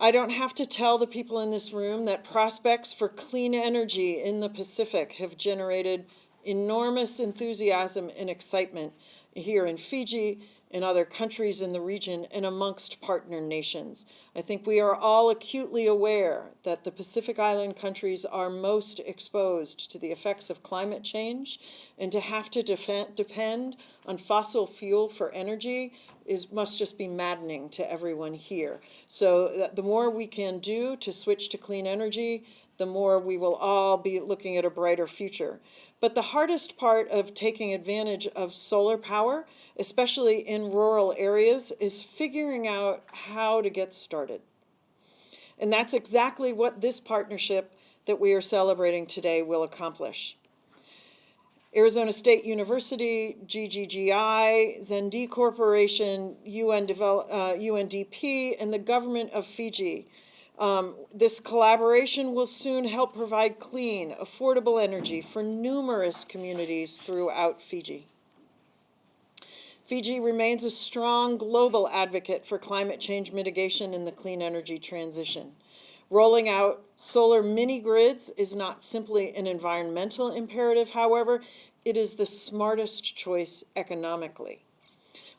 I don't have to tell the people in this room that prospects for clean energy in the Pacific have generated enormous enthusiasm and excitement here in Fiji, in other countries in the region, and amongst partner nations. I think we are all acutely aware that the Pacific Island countries are most exposed to the effects of climate change, and to have to depend on fossil fuel for energy must just be maddening to everyone here. So the more we can do to switch to clean energy, the more we will all be looking at a brighter future. But the hardest part of taking advantage of solar power, especially in rural areas, is figuring out how to get started. And that's exactly what this partnership that we are celebrating today will accomplish. Arizona State University, GGGI, Zendi Corporation, UNDP, and the government of Fiji. This collaboration will soon help provide clean, affordable energy for numerous communities throughout Fiji. Fiji remains a strong global advocate for climate change mitigation and the clean energy transition. Rolling out solar mini-grids is not simply an environmental imperative, however, it is the smartest choice economically.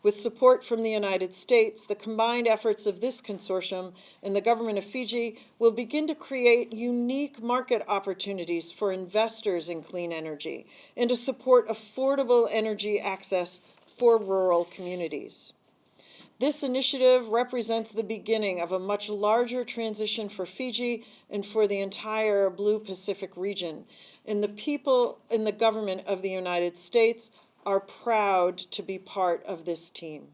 With support from the United States, the combined efforts of this consortium and the government of Fiji will begin to create unique market opportunities for investors in clean energy and to support affordable energy access for rural communities. This initiative represents the beginning of a much larger transition for Fiji and for the entire Blue Pacific region. And the people in the government of the United States are proud to be part of this team.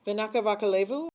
Vinaka Vakalevu,